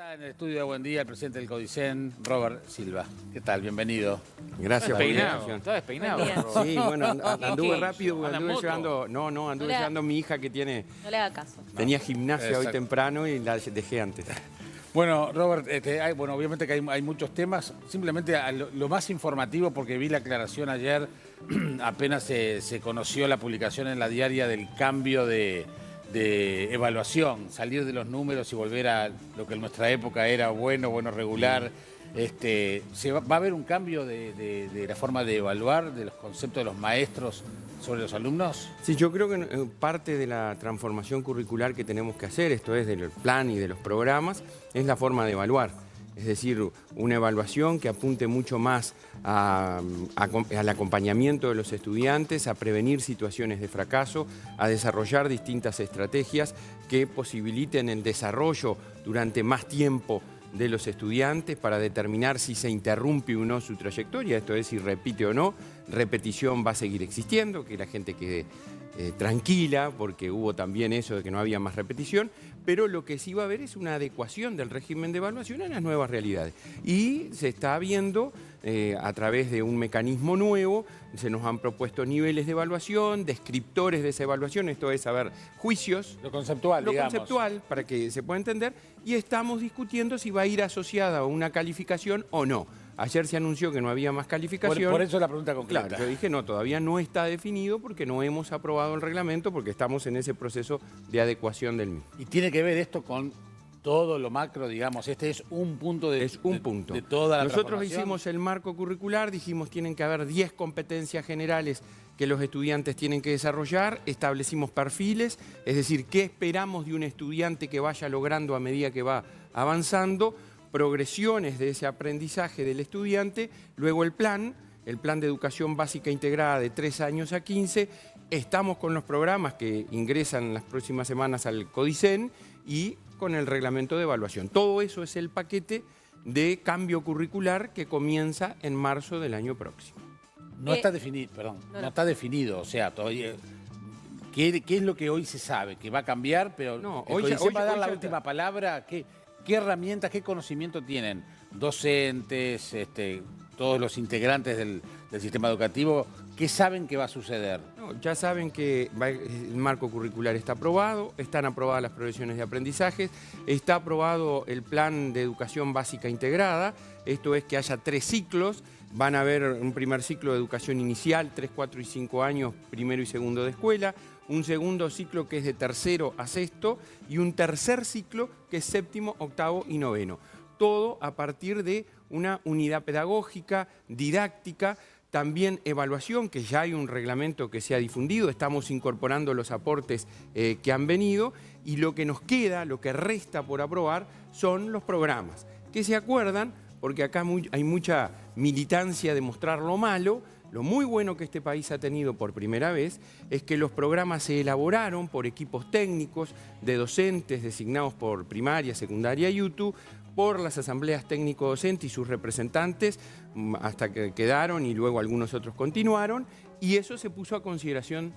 Está en el estudio de Buen Día el presidente del Codicen, Robert Silva. ¿Qué tal? Bienvenido. Gracias por la Despeinado, invitación. está despeinado. Sí, bueno, anduve ¿Qué rápido hizo? porque ¿Anda en anduve moto? llevando, anduve llevando a mi hija que No le haga caso. tenía gimnasia hoy Exacto. temprano y la dejé antes. Bueno, Robert, bueno, obviamente que hay muchos temas. Simplemente lo más informativo, porque vi la aclaración ayer, apenas se conoció la publicación en la diaria del cambio de evaluación, salir de los números y volver a lo que en nuestra época era bueno regular. ¿Va a haber un cambio de la forma de evaluar, de los conceptos de los maestros sobre los alumnos? Sí, yo creo que parte de la transformación curricular que tenemos que hacer, esto es del plan y de los programas, es la forma de evaluar. Es decir, una evaluación que apunte mucho más al acompañamiento de los estudiantes, a prevenir situaciones de fracaso, a desarrollar distintas estrategias que posibiliten el desarrollo durante más tiempo de los estudiantes para determinar si se interrumpe o no su trayectoria, esto es, si repite o no. Repetición va a seguir existiendo, que la gente quede tranquila, porque hubo también eso de que no había más repetición, pero lo que sí va a haber es una adecuación del régimen de evaluación a las nuevas realidades. Y se está viendo a través de un mecanismo nuevo, se nos han propuesto niveles de evaluación, descriptores de esa evaluación, esto es saber juicios. Lo conceptual, Lo digamos. conceptual, para que se pueda entender, y estamos discutiendo si va a ir asociada a una calificación o no. Ayer se anunció que no había más calificación. Por eso la pregunta concreta. Claro, yo dije no, todavía no está definido porque no hemos aprobado el reglamento, porque estamos en ese proceso de adecuación del mismo. Y tiene que ver esto con todo lo macro, digamos. Este es un punto de, Es un punto. de toda la Nosotros transformación. hicimos el marco curricular, dijimos tienen que haber 10 competencias generales que los estudiantes tienen que desarrollar, establecimos perfiles, es decir, qué esperamos de un estudiante que vaya logrando a medida que va avanzando, progresiones de ese aprendizaje del estudiante, luego el plan de educación básica integrada de 3 años a 15, estamos con los programas que ingresan en las próximas semanas al Codicen y con el reglamento de evaluación. Todo eso es el paquete de cambio curricular que comienza en marzo del año próximo. No está definido, perdón, no está definido, o sea, todavía... ¿Qué es lo que hoy se sabe? Que va a cambiar, pero No, el hoy ya- Codicen hoy va a ya- dar hoy la ya última está. palabra. ¿Qué herramientas, qué conocimiento tienen docentes, todos los integrantes del sistema educativo? ¿Qué saben que va a suceder? No, ya saben que el marco curricular está aprobado, están aprobadas las progresiones de aprendizaje, está aprobado el plan de educación básica integrada, esto es que haya 3 ciclos, van a haber un primer ciclo de educación inicial, 3, 4 y 5 años, primero y segundo de escuela, un segundo ciclo que es de tercero a sexto y un tercer ciclo que es séptimo, octavo y noveno. Todo a partir de una unidad pedagógica, didáctica, también evaluación, que ya hay un reglamento que se ha difundido, estamos incorporando los aportes que han venido y lo que nos queda, lo que resta por aprobar son los programas, que se acuerdan, porque acá hay mucha militancia de mostrar lo malo. Lo muy bueno que este país ha tenido por primera vez es que los programas se elaboraron por equipos técnicos de docentes designados por primaria, secundaria y UTU, por las asambleas técnico-docentes y sus representantes, hasta que quedaron y luego algunos otros continuaron, y eso se puso a consideración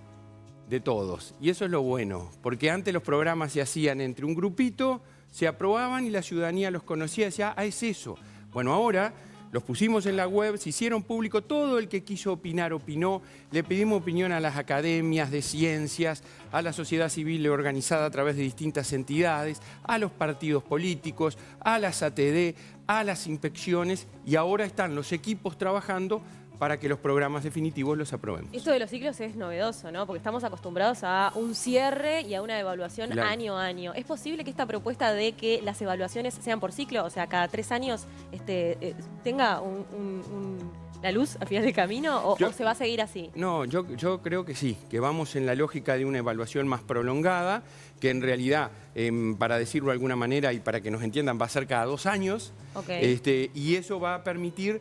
de todos. Y eso es lo bueno, porque antes los programas se hacían entre un grupito, se aprobaban y la ciudadanía los conocía y decía, ah, es eso. Bueno, ahora los pusimos en la web, se hicieron público, todo el que quiso opinar opinó, le pedimos opinión a las academias de ciencias, a la sociedad civil organizada a través de distintas entidades, a los partidos políticos, a las ATD, a las inspecciones y ahora están los equipos trabajando para que los programas definitivos los aprobemos. Esto de los ciclos es novedoso, ¿no? Porque estamos acostumbrados a un cierre y a una evaluación Claro. año a año. ¿Es posible que esta propuesta de que las evaluaciones sean por ciclo, o sea, cada 3 años, tenga la luz al final del camino o se va a seguir así? No, yo creo que sí, que vamos en la lógica de una evaluación más prolongada, que en realidad, para decirlo de alguna manera y para que nos entiendan, va a ser cada 2 años. Ok. Y eso va a permitir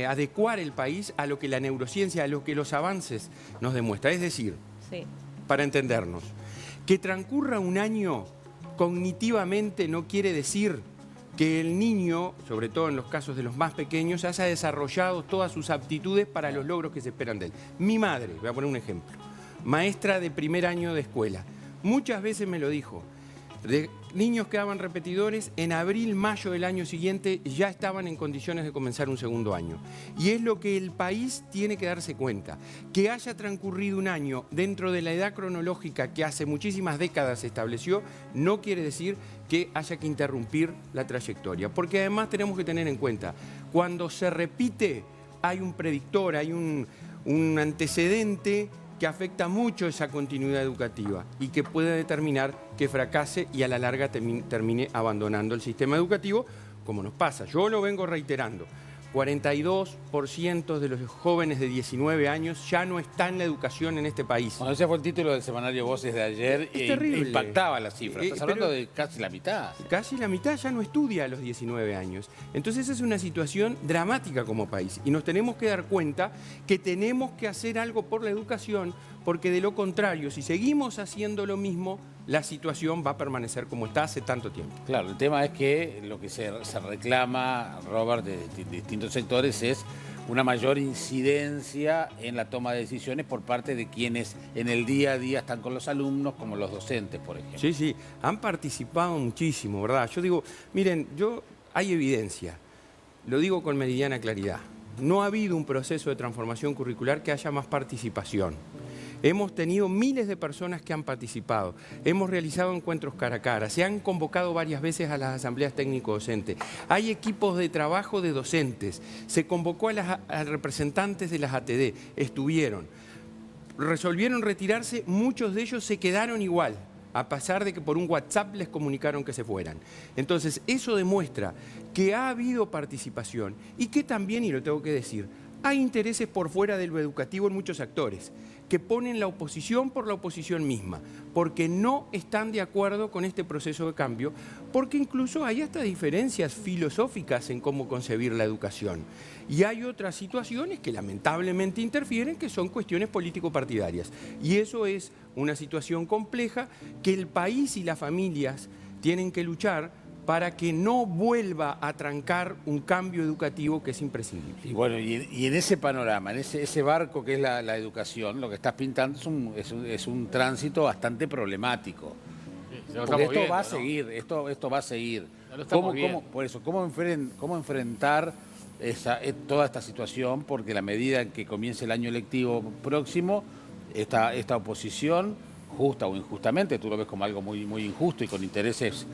adecuar el país a lo que la neurociencia, a lo que los avances nos demuestran. Es decir, Sí. para entendernos, que transcurra un año cognitivamente no quiere decir que el niño, sobre todo en los casos de los más pequeños, haya desarrollado todas sus aptitudes para los logros que se esperan de él. Mi madre, voy a poner un ejemplo, maestra de primer año de escuela, muchas veces me lo dijo, De niños que daban repetidores, en abril, mayo del año siguiente ya estaban en condiciones de comenzar un segundo año. Y es lo que el país tiene que darse cuenta. Que haya transcurrido un año dentro de la edad cronológica que hace muchísimas décadas se estableció, no quiere decir que haya que interrumpir la trayectoria. Porque además tenemos que tener en cuenta, cuando se repite hay un predictor, hay un antecedente que afecta mucho esa continuidad educativa y que puede determinar que fracase y a la larga termine abandonando el sistema educativo, como nos pasa. Yo lo vengo reiterando. 42% de los jóvenes de 19 años ya no están en la educación en este país. Bueno, ese fue el título del semanario Voces de ayer. Es terrible. Impactaba la cifra. Estás hablando de casi la mitad. Casi la mitad ya no estudia a los 19 años. Entonces es una situación dramática como país. Y nos tenemos que dar cuenta que tenemos que hacer algo por la educación, porque de lo contrario, si seguimos haciendo lo mismo, la situación va a permanecer como está hace tanto tiempo. Claro, el tema es que lo que se reclama, Robert, de distintos sectores es una mayor incidencia en la toma de decisiones por parte de quienes en el día a día están con los alumnos, como los docentes, por ejemplo. Sí, sí, han participado muchísimo, ¿verdad? Yo digo, miren, hay evidencia, lo digo con meridiana claridad, no ha habido un proceso de transformación curricular que haya más participación. Hemos tenido miles de personas que han participado, hemos realizado encuentros cara a cara, se han convocado varias veces a las asambleas técnico-docentes, hay equipos de trabajo de docentes, se convocó a representantes de las ATD, estuvieron, resolvieron retirarse, muchos de ellos se quedaron igual, a pesar de que por un WhatsApp les comunicaron que se fueran. Entonces, eso demuestra que ha habido participación y que también, y lo tengo que decir, hay intereses por fuera de lo educativo en muchos actores que ponen la oposición por la oposición misma, porque no están de acuerdo con este proceso de cambio, porque incluso hay hasta diferencias filosóficas en cómo concebir la educación. Y hay otras situaciones que lamentablemente interfieren, que son cuestiones político-partidarias. Y eso es una situación compleja que el país y las familias tienen que luchar para que no vuelva a trancar un cambio educativo que es imprescindible. Y bueno, y en ese panorama, en ese barco que es la educación, lo que estás pintando es un tránsito bastante problemático. Sí, porque esto va a seguir, esto va a seguir. Por eso, ¿cómo enfrentar toda esta situación? Porque a la medida en que comience el año electivo próximo, esta oposición, justa o injustamente, tú lo ves como algo muy, muy injusto y con intereses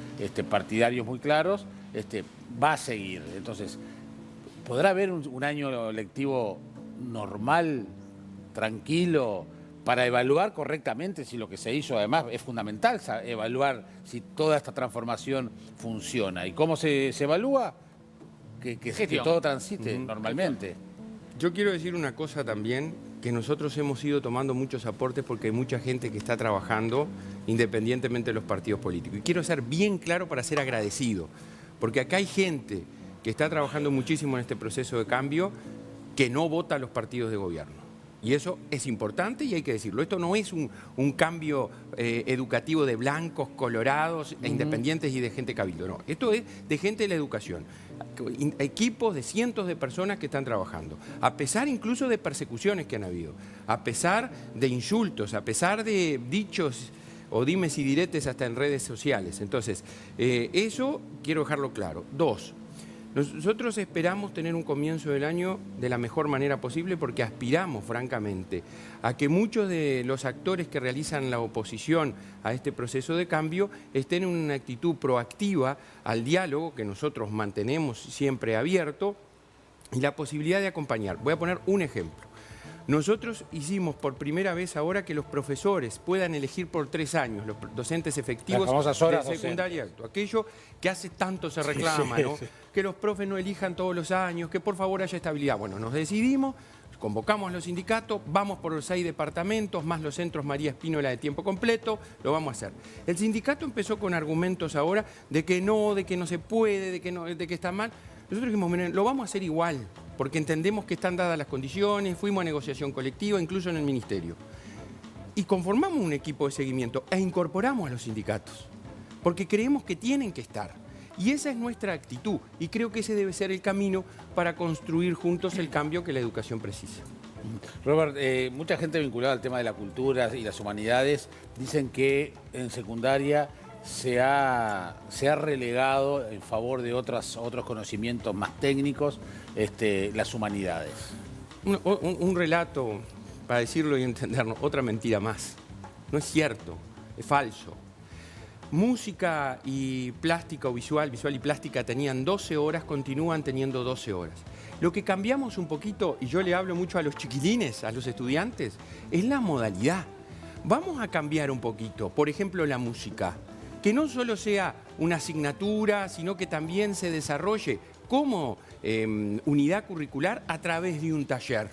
partidarios muy claros, va a seguir. Entonces, ¿podrá haber un año lectivo normal, tranquilo, para evaluar correctamente si lo que se hizo? Además, es fundamental evaluar si toda esta transformación funciona. ¿Y cómo se evalúa? Que todo transite normalmente. Yo quiero decir una cosa también, que nosotros hemos ido tomando muchos aportes porque hay mucha gente que está trabajando independientemente de los partidos políticos. Y quiero ser bien claro para ser agradecido, porque acá hay gente que está trabajando muchísimo en este proceso de cambio que no vota a los partidos de gobierno. Y eso es importante y hay que decirlo. Esto no es un cambio educativo de blancos, colorados, independientes y de gente cabildo. No, esto es de gente de la educación. Equipos de cientos de personas que están trabajando. A pesar incluso de persecuciones que han habido. A pesar de insultos, a pesar de dichos o dimes y diretes hasta en redes sociales. Entonces, eso quiero dejarlo claro. Dos, nosotros esperamos tener un comienzo del año de la mejor manera posible porque aspiramos, francamente, a que muchos de los actores que realizan la oposición a este proceso de cambio estén en una actitud proactiva al diálogo que nosotros mantenemos siempre abierto y la posibilidad de acompañar. Voy a poner un ejemplo. Nosotros hicimos por primera vez ahora que los profesores puedan elegir por 3 años, los docentes efectivos de secundaria, aquello que hace tanto se reclama, ¿no? Que los profes no elijan todos los años, que por favor haya estabilidad. Bueno, nos decidimos, convocamos a los sindicatos, vamos por los 6 departamentos, más los centros María Espínola de tiempo completo, lo vamos a hacer. El sindicato empezó con argumentos ahora de que no se puede, de que está mal. Nosotros dijimos, miren, lo vamos a hacer igual, porque entendemos que están dadas las condiciones, fuimos a negociación colectiva, incluso en el ministerio. Y conformamos un equipo de seguimiento e incorporamos a los sindicatos, porque creemos que tienen que estar. Y esa es nuestra actitud, y creo que ese debe ser el camino para construir juntos el cambio que la educación precisa. Robert, mucha gente vinculada al tema de la cultura y las humanidades dicen que en secundaria se ha relegado en favor de otros conocimientos más técnicos, las humanidades. Un relato, para decirlo y entenderlo, otra mentira más. No es cierto, es falso. Música y plástica o visual y plástica tenían 12 horas, continúan teniendo 12 horas. Lo que cambiamos un poquito, y yo le hablo mucho a los chiquilines, a los estudiantes, es la modalidad. Vamos a cambiar un poquito, por ejemplo, la música. Que no solo sea una asignatura, sino que también se desarrolle como unidad curricular a través de un taller,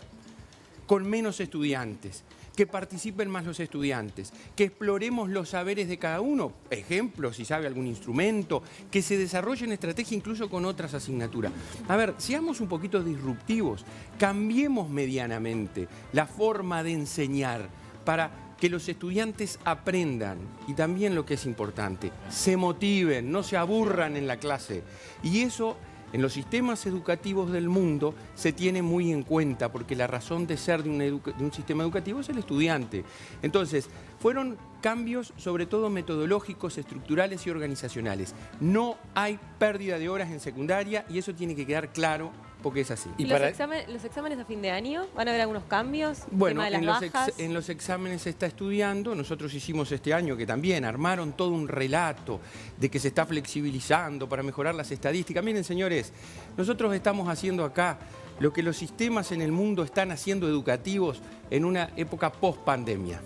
con menos estudiantes, que participen más los estudiantes, que exploremos los saberes de cada uno, ejemplos, si sabe algún instrumento, que se desarrollen estrategias incluso con otras asignaturas. A ver, seamos un poquito disruptivos, cambiemos medianamente la forma de enseñar para que los estudiantes aprendan y también lo que es importante, se motiven, no se aburran en la clase. Y eso en los sistemas educativos del mundo se tiene muy en cuenta porque la razón de ser de un sistema educativo es el estudiante. Entonces, fueron cambios sobre todo metodológicos, estructurales y organizacionales. No hay pérdida de horas en secundaria y eso tiene que quedar claro porque es así. ¿Y los exámenes a fin de año? ¿Van a haber algunos cambios? Bueno, ¿Tema de las bajas? En los exámenes se está estudiando. Nosotros hicimos este año que también armaron todo un relato de que se está flexibilizando para mejorar las estadísticas. Miren, señores, nosotros estamos haciendo acá lo que los sistemas en el mundo están haciendo educativos en una época post-pandemia.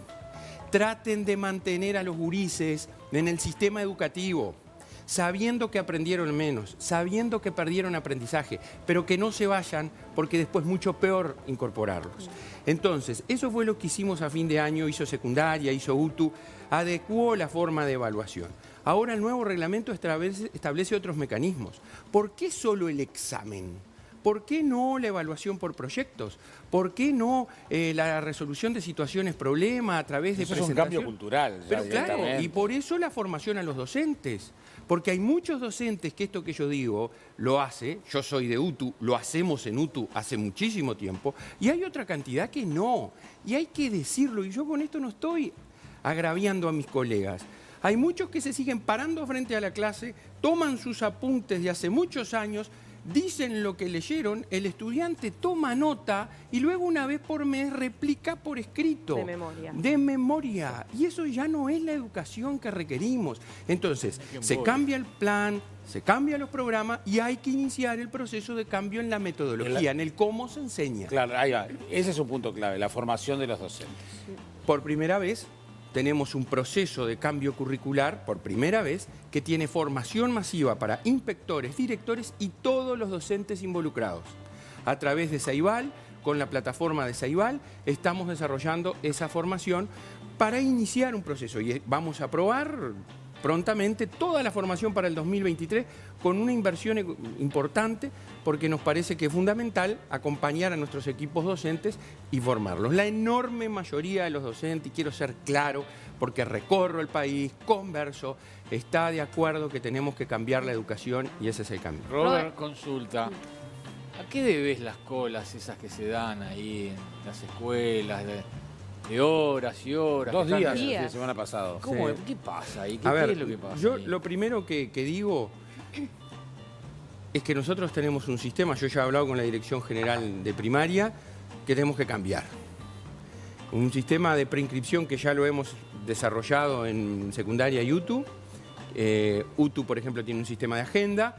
Traten de mantener a los gurises en el sistema educativo, sabiendo que aprendieron menos, sabiendo que perdieron aprendizaje, pero que no se vayan porque después mucho peor incorporarlos. Entonces, eso fue lo que hicimos a fin de año, hizo secundaria, hizo UTU, adecuó la forma de evaluación. Ahora el nuevo reglamento establece otros mecanismos. ¿Por qué solo el examen? ¿Por qué no la evaluación por proyectos? ¿Por qué no la resolución de situaciones problema a través de presentación? Eso es un cambio cultural. Pero claro, y por eso la formación a los docentes. Porque hay muchos docentes que esto que yo digo lo hace, yo soy de UTU, lo hacemos en UTU hace muchísimo tiempo, y hay otra cantidad que no. Y hay que decirlo, y yo con esto no estoy agraviando a mis colegas. Hay muchos que se siguen parando frente a la clase, toman sus apuntes de hace muchos años, dicen lo que leyeron, el estudiante toma nota y luego una vez por mes replica por escrito. De memoria. De memoria. Y eso ya no es la educación que requerimos. Entonces, se cambia el plan, se cambian los programas y hay que iniciar el proceso de cambio en la metodología, en el cómo se enseña. Claro, ahí va. Ese es un punto clave, la formación de los docentes. Por primera vez tenemos un proceso de cambio curricular, por primera vez, que tiene formación masiva para inspectores, directores y todos los docentes involucrados. A través de Ceibal, con la plataforma de Ceibal, estamos desarrollando esa formación para iniciar un proceso. Y vamos a probar prontamente toda la formación para el 2023 con una inversión importante porque nos parece que es fundamental acompañar a nuestros equipos docentes y formarlos. La enorme mayoría de los docentes, y quiero ser claro porque recorro el país, converso, está de acuerdo que tenemos que cambiar la educación y ese es el cambio. Robert, consulta. ¿A qué debes las colas esas que se dan ahí en las escuelas de horas y horas? 2 días, días. el fin de semana pasado. ¿Cómo? Sí. ¿Qué pasa ahí? A ver, ¿Qué es lo que pasa yo ahí? lo primero que digo es que nosotros tenemos un sistema, yo ya he hablado con la Dirección General de Primaria, que tenemos que cambiar. Un sistema de preinscripción que ya lo hemos desarrollado en secundaria y UTU. UTU, por ejemplo, tiene un sistema de agenda.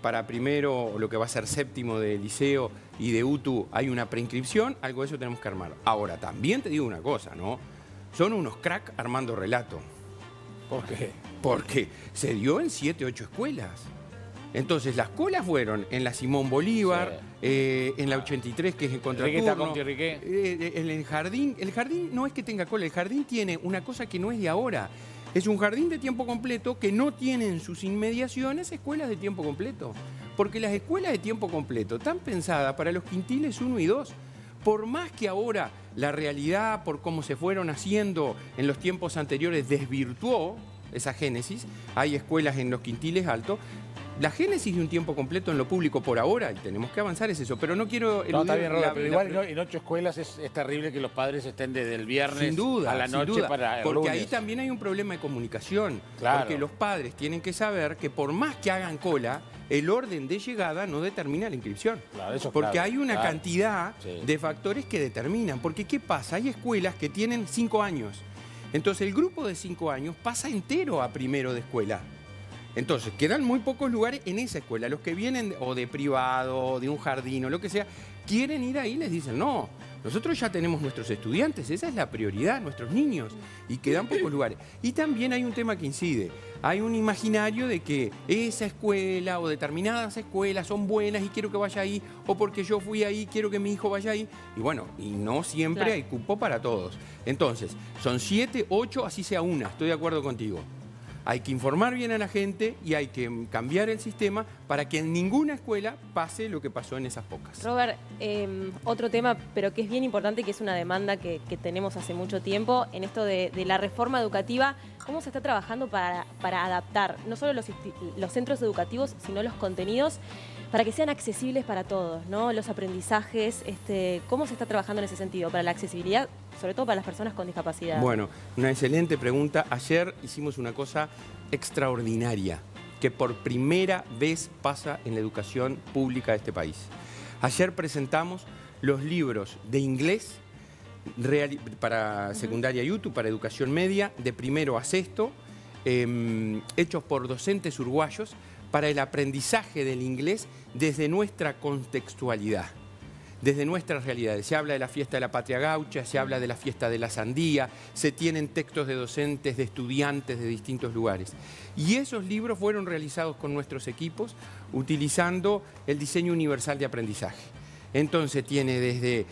Para primero, lo que va a ser séptimo de liceo y de UTU hay una preinscripción, algo de eso tenemos que armar. Ahora, también te digo una cosa, ¿no? Son unos crack armando relato. ¿Por qué? Porque se dio en 7, 8 escuelas. Entonces, las colas fueron en la Simón Bolívar, en la 83, que es el contraturno. En el jardín no es que tenga cola, el jardín tiene una cosa que no es de ahora. Es un jardín de tiempo completo que no tiene en sus inmediaciones escuelas de tiempo completo. Porque las escuelas de tiempo completo están pensadas para los quintiles 1 y 2. Por más que ahora la realidad, por cómo se fueron haciendo en los tiempos anteriores, desvirtuó esa génesis, hay escuelas en los quintiles altos, La génesis de un tiempo completo en lo público por ahora, y tenemos que avanzar, es eso. Pero no quiero No, está eludir bien, Robert, pero igual la- en 8 escuelas es terrible que los padres estén desde el viernes Sin duda, a la sin noche duda, para el porque lunes. ahí también hay un problema de comunicación. Claro. Porque los padres tienen que saber que por más que hagan cola, el orden de llegada no determina la inscripción. Claro, eso Porque claro, hay una claro. cantidad Sí. de factores que determinan. Porque ¿qué pasa? Hay escuelas que tienen 5 años. Entonces el grupo de 5 años pasa entero a primero de escuela. Entonces, quedan muy pocos lugares en esa escuela. Los que vienen o de privado, o de un jardín o lo que sea, quieren ir ahí, les dicen, no, nosotros ya tenemos nuestros estudiantes, esa es la prioridad, nuestros niños, y quedan pocos lugares. Y también hay un tema que incide, hay un imaginario de que esa escuela o determinadas escuelas son buenas y quiero que vaya ahí, o porque yo fui ahí, quiero que mi hijo vaya ahí. Y bueno, y no siempre Claro. hay cupo para todos. Entonces, son 7, 8, así sea una, estoy de acuerdo contigo. Hay que informar bien a la gente y hay que cambiar el sistema para que en ninguna escuela pase lo que pasó en esas pocas. Robert, otro tema, pero que es bien importante, que es una demanda que tenemos hace mucho tiempo, en esto de la reforma educativa, ¿cómo se está trabajando para adaptar no solo los centros educativos, sino los contenidos, para que sean accesibles para todos, ¿no? Los aprendizajes, ¿cómo se está trabajando en ese sentido? Para la accesibilidad, sobre todo para las personas con discapacidad. Bueno, una excelente pregunta. Ayer hicimos una cosa extraordinaria que por primera vez pasa en la educación pública de este país. Ayer presentamos los libros de inglés para secundaria YouTube, para educación media, de primero a sexto, hechos por docentes uruguayos para el aprendizaje del inglés desde nuestra contextualidad, desde nuestras realidades. Se habla de la fiesta de la patria gaucha, se habla de la fiesta de la sandía, se tienen textos de docentes, de estudiantes de distintos lugares. Y esos libros fueron realizados con nuestros equipos utilizando el diseño universal de aprendizaje. Entonces tiene desde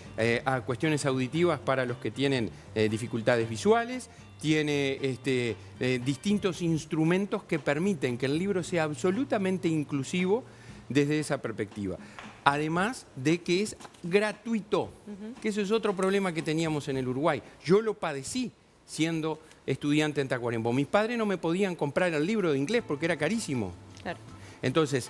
a cuestiones auditivas para los que tienen dificultades visuales, tiene distintos instrumentos que permiten que el libro sea absolutamente inclusivo desde esa perspectiva. Además de que es gratuito, que eso es otro problema que teníamos en el Uruguay. Yo lo padecí siendo estudiante en Tacuarembó. Mis padres no me podían comprar el libro de inglés porque era carísimo. Claro. Entonces,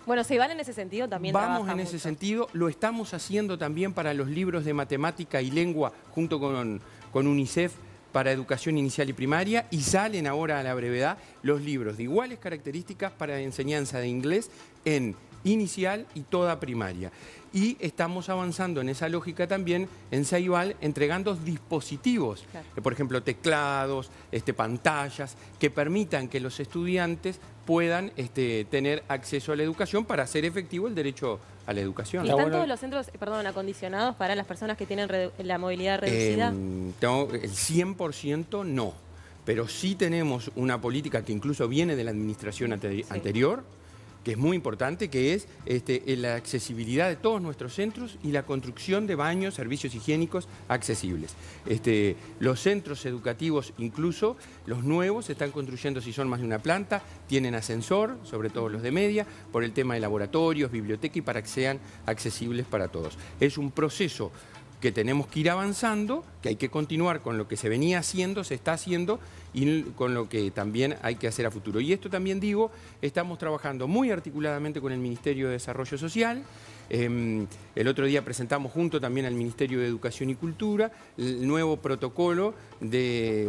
Bueno, se van en ese sentido también. vamos trabaja en ese mucho. sentido, lo estamos haciendo también para los libros de matemática y lengua junto con UNICEF para educación inicial y primaria, y salen ahora a la brevedad los libros de iguales características para enseñanza de inglés en inicial y toda primaria. Y estamos avanzando en esa lógica también en Ceibal, entregando dispositivos, Claro. por ejemplo, teclados, pantallas, que permitan que los estudiantes puedan tener acceso a la educación para hacer efectivo el derecho a la educación. ¿Y Está están bueno. todos los centros, acondicionados para las personas que tienen la movilidad reducida? No, el 100% no, pero sí tenemos una política que incluso viene de la administración anterior, que es muy importante, que es la accesibilidad de todos nuestros centros y la construcción de baños, servicios higiénicos accesibles. Los centros educativos, incluso los nuevos, se están construyendo, si son más de una planta, tienen ascensor, sobre todo los de media, por el tema de laboratorios, biblioteca, y para que sean accesibles para todos. Es un proceso que tenemos que ir avanzando, que hay que continuar con lo que se venía haciendo, se está haciendo, y con lo que también hay que hacer a futuro. Y esto también digo, estamos trabajando muy articuladamente con el Ministerio de Desarrollo Social. El otro día presentamos junto también al Ministerio de Educación y Cultura el nuevo protocolo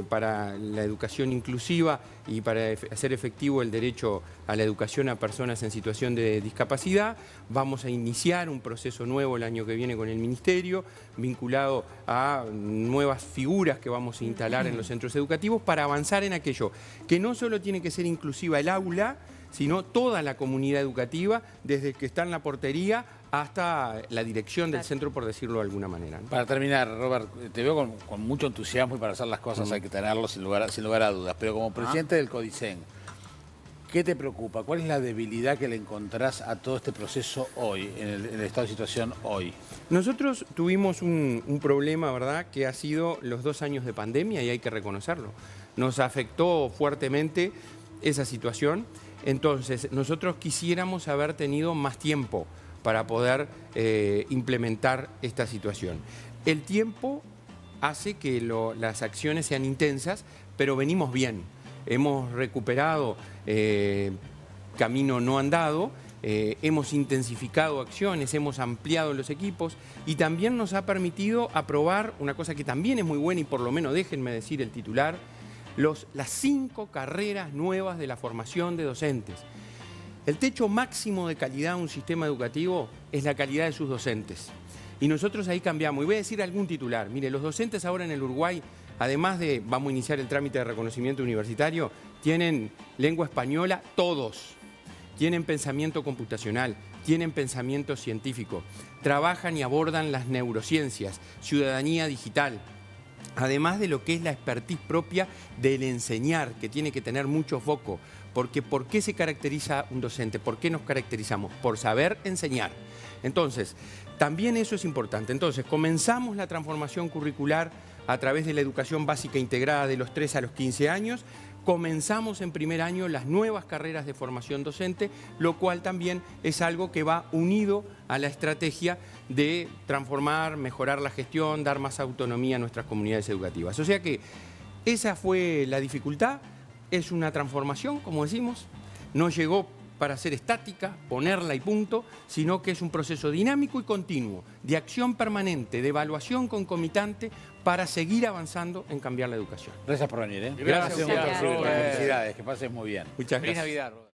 para la educación inclusiva y para hacer efectivo el derecho a la educación a personas en situación de discapacidad. Vamos a iniciar un proceso nuevo el año que viene con el Ministerio, vinculado a nuevas figuras que vamos a instalar en los centros educativos para avanzar en aquello que no solo tiene que ser inclusiva el aula, sino toda la comunidad educativa, desde el que está en la portería hasta la dirección del centro, por decirlo de alguna manera, ¿no? Para terminar, Robert, te veo con mucho entusiasmo y para hacer las cosas hay que tenerlo sin lugar a dudas. Pero como presidente del CODICEN, ¿qué te preocupa? ¿Cuál es la debilidad que le encontrás a todo este proceso hoy, en el estado de situación hoy? Nosotros tuvimos un problema, ¿verdad?, que ha sido los 2 años de pandemia, y hay que reconocerlo. Nos afectó fuertemente esa situación. Entonces, nosotros quisiéramos haber tenido más tiempo para poder implementar esta situación. El tiempo hace que las acciones sean intensas, pero venimos bien. Hemos recuperado camino no andado. Hemos intensificado acciones, hemos ampliado los equipos y también nos ha permitido aprobar una cosa que también es muy buena y por lo menos déjenme decir el titular, las 5 carreras nuevas de la formación de docentes. El techo máximo de calidad de un sistema educativo es la calidad de sus docentes. Y nosotros ahí cambiamos. Y voy a decir algún titular. Mire, los docentes ahora en el Uruguay, además de, vamos a iniciar el trámite de reconocimiento universitario, tienen lengua española todos. Tienen pensamiento computacional, tienen pensamiento científico. Trabajan y abordan las neurociencias, ciudadanía digital. Además de lo que es la expertise propia del enseñar, que tiene que tener mucho foco. Porque ¿por qué se caracteriza un docente? ¿Por qué nos caracterizamos? Por saber enseñar. Entonces, también eso es importante. Entonces, comenzamos la transformación curricular a través de la educación básica integrada de los 3 a los 15 años. Comenzamos en primer año las nuevas carreras de formación docente, lo cual también es algo que va unido a la estrategia de transformar, mejorar la gestión, dar más autonomía a nuestras comunidades educativas. O sea que esa fue la dificultad, es una transformación, como decimos, no llegó para ser estática, ponerla y punto, sino que es un proceso dinámico y continuo, de acción permanente, de evaluación concomitante, para seguir avanzando en cambiar la educación. Gracias por venir, ¿eh? Gracias. Felicidades, que pases muy bien. Muchas Feliz gracias. Navidad, Robert.